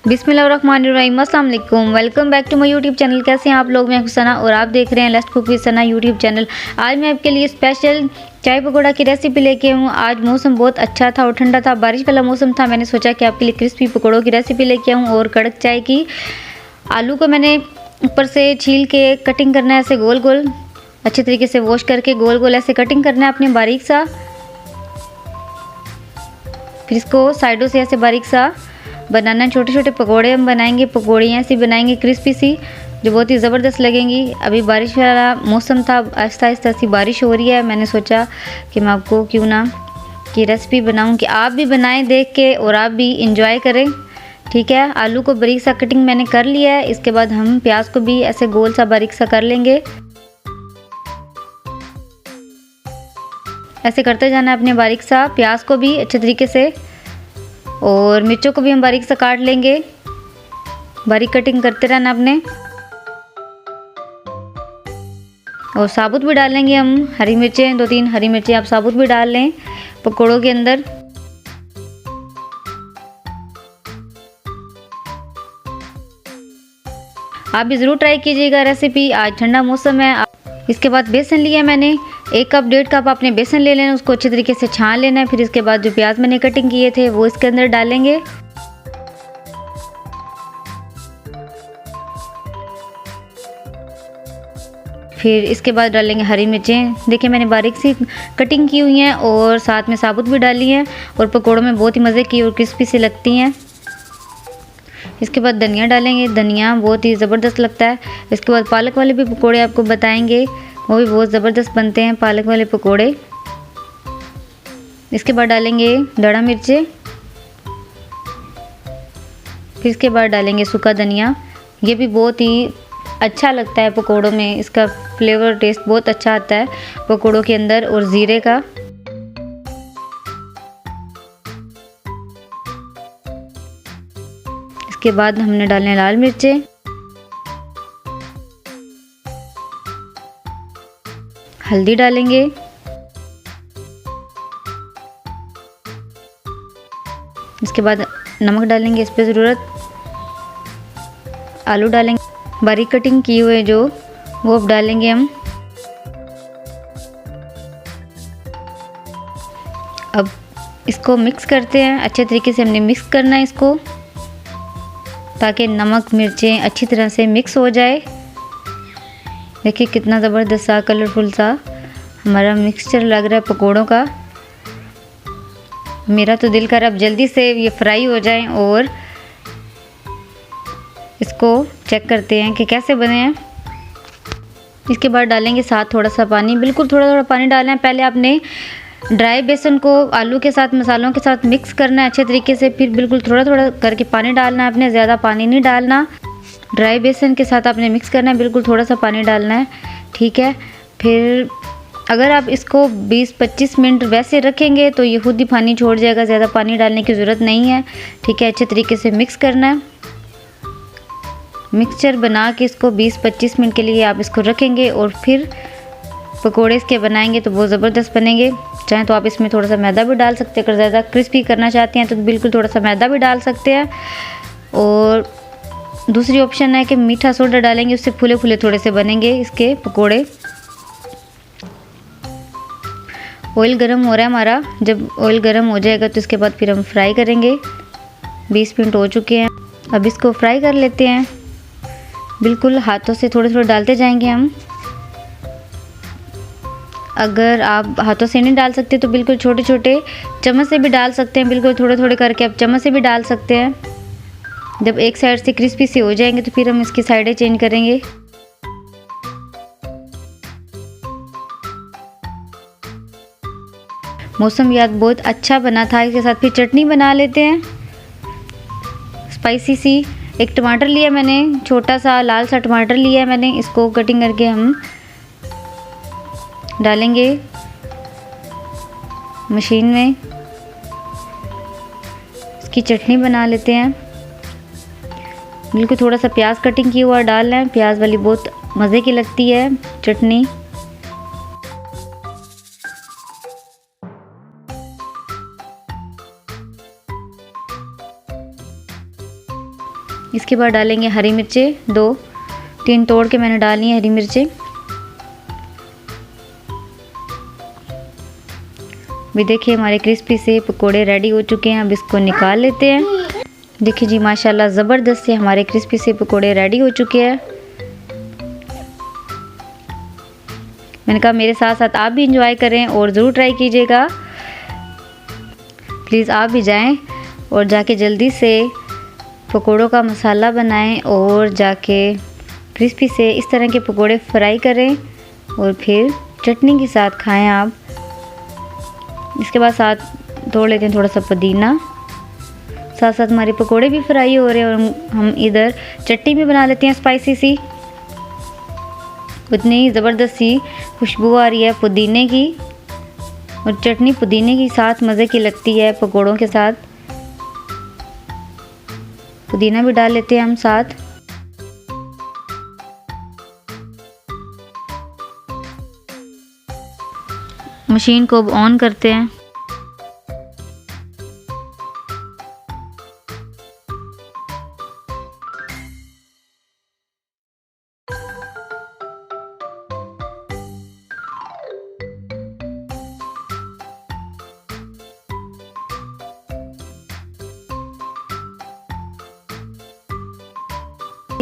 बिस्मिल्लाहिर्रहमानिर्रहीम, अस्सलाम वालेकुम। Welcome back to my YouTube channel. कैसे हैं आप लोग? मैं सना और आप देख रहे हैं let's cook with Sana YouTube channel. आज मैं आपके लिए स्पेशल चाय पकौड़ा की रेसिपी लेके हूँ। आज मौसम बहुत अच्छा था और ठंडा था, बारिश वाला मौसम था। मैंने सोचा कि आपके लिए क्रिस्पी पकौड़ों की रेसिपी लेके आऊँ और कड़क चाय की। आलू को मैंने ऊपर से छील के कटिंग करना है, ऐसे गोल गोल अच्छे तरीके से वॉश करके गोल गोल ऐसे कटिंग करना है अपने बारीक सा। फिर इसको साइडों से ऐसे बारीक सा बनाना है। छोटे छोटे पकोड़े हम बनाएंगे, पकौड़ियाँ ऐसी बनाएंगे क्रिस्पी सी, जो बहुत ही ज़बरदस्त लगेंगी। अभी बारिश वाला मौसम था, आहिस्ता आहिस्ता सी बारिश हो रही है। मैंने सोचा कि मैं आपको क्यों ना की रेसिपी बनाऊं कि आप भी बनाएं देख के और आप भी इंजॉय करें। ठीक है, आलू को बारीक सा कटिंग मैंने कर लिया है। इसके बाद हम प्याज को भी ऐसे गोल सा बारीक सा कर लेंगे। ऐसे करते जाना है अपने बारीक सा, प्याज को भी अच्छे तरीके से, और मिर्चों को भी हम बारीक सा काट लेंगे। बारीक कटिंग करते रहना अपने, और साबुत भी डालेंगे हम हरी मिर्चें, 2-3 हरी मिर्चें आप साबुत भी डाल लें पकौड़ों के अंदर। आप भी ज़रूर ट्राई कीजिएगा रेसिपी। आज ठंडा मौसम है। इसके बाद बेसन लिया मैंने, 1 कप 1.5 कप आपने बेसन ले लेना, उसको अच्छे तरीके से छान लेना है। फिर इसके बाद जो प्याज मैंने कटिंग किए थे वो इसके अंदर डालेंगे। फिर इसके बाद डालेंगे हरी मिर्चें। देखिए मैंने बारीक सी कटिंग की हुई हैं और साथ में साबुत भी डाली हैं, और पकौड़ों में बहुत ही मज़े की और क्रिस्पी सी लगती हैं। इसके बाद धनिया डालेंगे, धनिया बहुत ही ज़बरदस्त लगता है। इसके बाद पालक वाले भी पकौड़े आपको बताएंगे, वो भी बहुत ज़बरदस्त बनते हैं पालक वाले पकौड़े। इसके बाद डालेंगे दड़ा मिर्चें। फिर इसके बाद डालेंगे सूखा धनिया। ये भी बहुत ही अच्छा लगता है पकौड़ों में, इसका फ्लेवर टेस्ट बहुत अच्छा आता है पकौड़ों के अंदर। और ज़ीरे का, इसके बाद हमने डालने लाल मिर्चें, हल्दी डालेंगे, इसके बाद नमक डालेंगे इस पे ज़रूरत। आलू डालेंगे बारीक कटिंग किए हुए जो, वो अब डालेंगे हम। अब इसको मिक्स करते हैं, अच्छे तरीके से हमने मिक्स करना है इसको, ताकि नमक मिर्चें अच्छी तरह से मिक्स हो जाए। देखिए कितना ज़बरदस्त सा कलरफुल सा हमारा मिक्सचर लग रहा है पकोड़ों का। मेरा तो दिल कर रहा है अब जल्दी से ये फ्राई हो जाएं, और इसको चेक करते हैं कि कैसे बने हैं। इसके बाद डालेंगे साथ थोड़ा सा पानी, बिल्कुल थोड़ा थोड़ा पानी डालना है। पहले आपने ड्राई बेसन को आलू के साथ मसालों के साथ मिक्स करना है अच्छे तरीके से, फिर बिल्कुल थोड़ा थोड़ा करके पानी डालना है आपने, ज़्यादा पानी नहीं डालना। ड्राई बेसन के साथ आपने मिक्स करना है, बिल्कुल थोड़ा सा पानी डालना है। ठीक है, फिर अगर आप इसको 20-25 मिनट वैसे रखेंगे तो ये खुद ही पानी छोड़ जाएगा, ज़्यादा पानी डालने की ज़रूरत नहीं है। ठीक है, अच्छे तरीके से मिक्स करना है। मिक्सचर बना के इसको 20-25 मिनट के लिए आप इसको रखेंगे, और फिर पकोड़े इसके बनाएंगे तो बहुत ज़बरदस्त बनेंगे। चाहें तो आप इसमें थोड़ा सा मैदा भी डाल सकते हैं, अगर ज़्यादा क्रिस्पी करना चाहते हैं तो बिल्कुल थोड़ा सा मैदा भी डाल सकते हैं। और दूसरी ऑप्शन है कि मीठा सोडा डालेंगे, उससे फूले फूले थोड़े से बनेंगे इसके पकोड़े। ऑयल गरम हो रहा है हमारा, जब ऑयल गरम हो जाएगा तो इसके बाद फिर हम फ्राई करेंगे। 20 मिनट हो चुके हैं, अब इसको फ्राई कर लेते हैं। बिल्कुल हाथों से थोड़े थोड़े डालते जाएंगे हम। अगर आप हाथों से नहीं डाल सकते तो बिल्कुल छोटे छोटे चम्मच से भी डाल सकते हैं, बिल्कुल थोड़े थोड़े करके आप चम्मच से भी डाल सकते हैं। जब एक साइड से क्रिस्पी से हो जाएंगे तो फिर हम इसकी साइडें चेंज करेंगे। मौसम याद बहुत अच्छा बना था। इसके साथ फिर चटनी बना लेते हैं स्पाइसी सी। एक टमाटर लिया मैंने, छोटा सा लाल सा टमाटर लिया है मैंने, इसको कटिंग करके हम डालेंगे मशीन में। इसकी चटनी बना लेते हैं। बिल्कुल थोड़ा सा प्याज कटिंग किया हुआ डालना है, प्याज वाली बहुत मज़े की लगती है चटनी। इसके बाद डालेंगे हरी मिर्चें, 2-3 तोड़ के मैंने डाली हैं हरी मिर्चें। भी देखिए हमारे क्रिस्पी से पकोड़े रेडी हो चुके हैं। अब इसको निकाल लेते हैं। देखिए जी माशाल्लाह ज़बरदस्त से हमारे क्रिस्पी से पकोड़े रेडी हो चुके हैं। मैंने कहा मेरे साथ साथ आप भी इंजॉय करें और ज़रूर ट्राई कीजिएगा। प्लीज़ आप भी जाएं और जाके जल्दी से पकोड़ों का मसाला बनाएं और जाके क्रिस्पी से इस तरह के पकोड़े फ्राई करें और फिर चटनी के साथ खाएं आप। इसके बाद साथ तोड़ लेते हैं थोड़ा सा पुदीना। साथ साथ हमारे पकोड़े भी फ्राई हो रहे हैं और हम इधर चटनी भी बना लेते हैं स्पाइसी सी। उतनी ही ज़बरदस्त सी खुशबू आ रही है पुदीने की, और चटनी पुदीने के साथ मज़े की लगती है पकोड़ों के साथ। पुदीना भी डाल लेते हैं हम साथ। मशीन को अब ऑन करते हैं।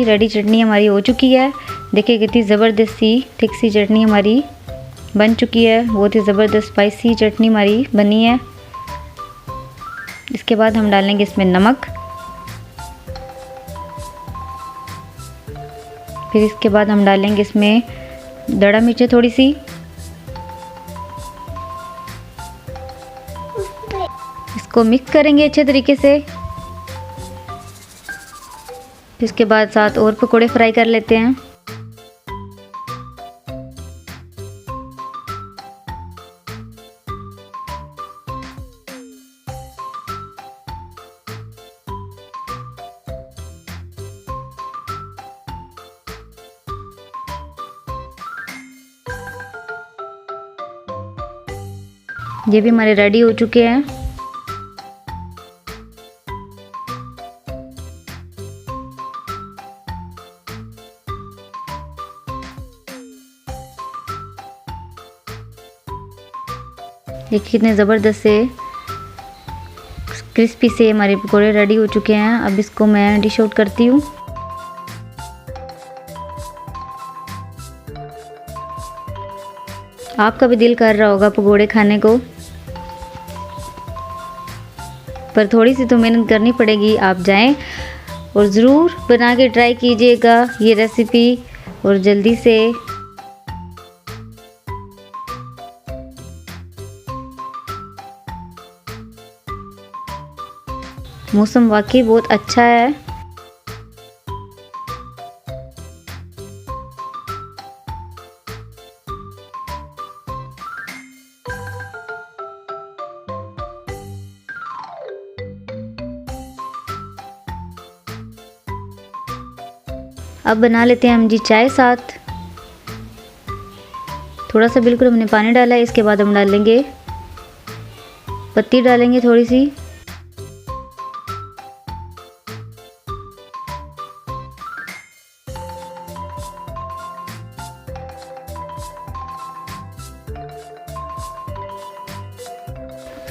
रेडी चटनी हमारी हो चुकी है। देखिए कितनी ज़बरदस्त सी थिक सी चटनी हमारी बन चुकी है। बहुत ही ज़बरदस्त स्पाइसी चटनी हमारी बनी है। इसके बाद हम डालेंगे इसमें नमक। फिर इसके बाद हम डालेंगे इसमें दड़ा मिर्चें थोड़ी सी। इसको मिक्स करेंगे अच्छे तरीके से। इसके बाद साथ और पकोड़े फ्राई कर लेते हैं। ये भी हमारे रेडी हो चुके हैं। देखिए कितने ज़बरदस्त से क्रिस्पी से हमारे पकोड़े रेडी हो चुके हैं। अब इसको मैं डिश आउट करती हूँ। आपका भी दिल कर रहा होगा पकोड़े खाने को, पर थोड़ी सी तो मेहनत करनी पड़ेगी। आप जाएं और ज़रूर बना के ट्राई कीजिएगा ये रेसिपी, और जल्दी से। मौसम वाकई बहुत अच्छा है। अब बना लेते हैं हम जी चाय साथ। थोड़ा सा बिल्कुल हमने पानी डाला है। इसके बाद हम डालेंगे पत्ती, डालेंगे थोड़ी सी।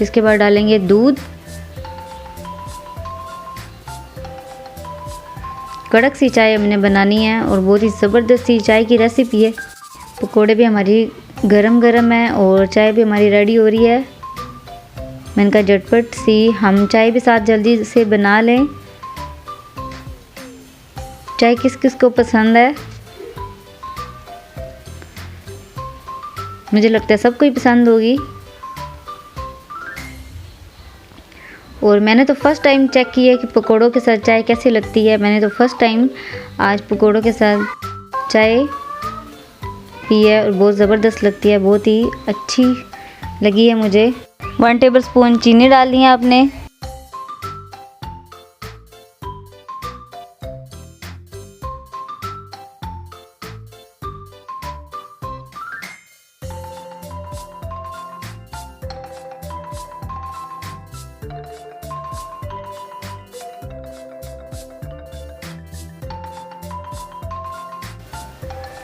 इसके बाद डालेंगे दूध। कड़क सी चाय हमने बनानी है और बहुत ही ज़बरदस्त सी चाय की रेसिपी है। पकोड़े भी हमारी गरम गरम है और चाय भी हमारी रेडी हो रही है। मैंने कहा झटपट सी हम चाय भी साथ जल्दी से बना लें। चाय किस किस को पसंद है? मुझे लगता है सबको ही पसंद होगी। और मैंने तो फर्स्ट टाइम चेक किया कि पकोड़ों के साथ चाय कैसी लगती है। मैंने तो फर्स्ट टाइम आज पकोड़ों के साथ चाय पी है और बहुत ज़बरदस्त लगती है, बहुत ही अच्छी लगी है मुझे। 1 टेबल स्पून चीनी डालनी है आपने।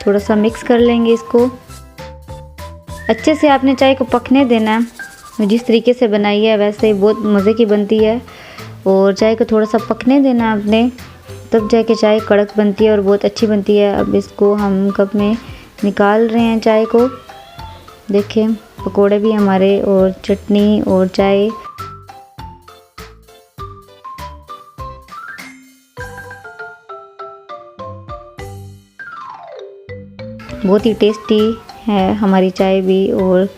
थोड़ा सा मिक्स कर लेंगे इसको। अच्छे से आपने चाय को पकने देना है। जिस तरीके से बनाई है वैसे बहुत मज़े की बनती है। और चाय को थोड़ा सा पकने देना आपने, तब जाके चाय कड़क बनती है और बहुत अच्छी बनती है। अब इसको हम कप में निकाल रहे हैं चाय को। देखें पकोड़े भी हमारे और चटनी और चाय। बहुत ही टेस्टी है हमारी चाय भी और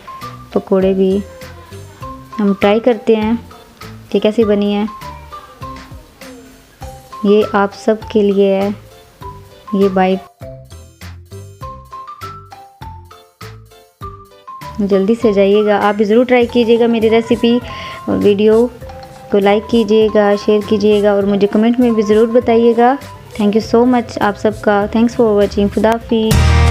पकोड़े भी। हम ट्राई करते हैं कि कैसी बनी है। ये आप सब के लिए है ये बाइट। जल्दी से जाइएगा, आप भी ज़रूर ट्राई कीजिएगा मेरी रेसिपी। और वीडियो को लाइक कीजिएगा, शेयर कीजिएगा और मुझे कमेंट में भी ज़रूर बताइएगा। थैंक यू सो मच आप सबका। Thanks for watching. खुदा हाफिज़।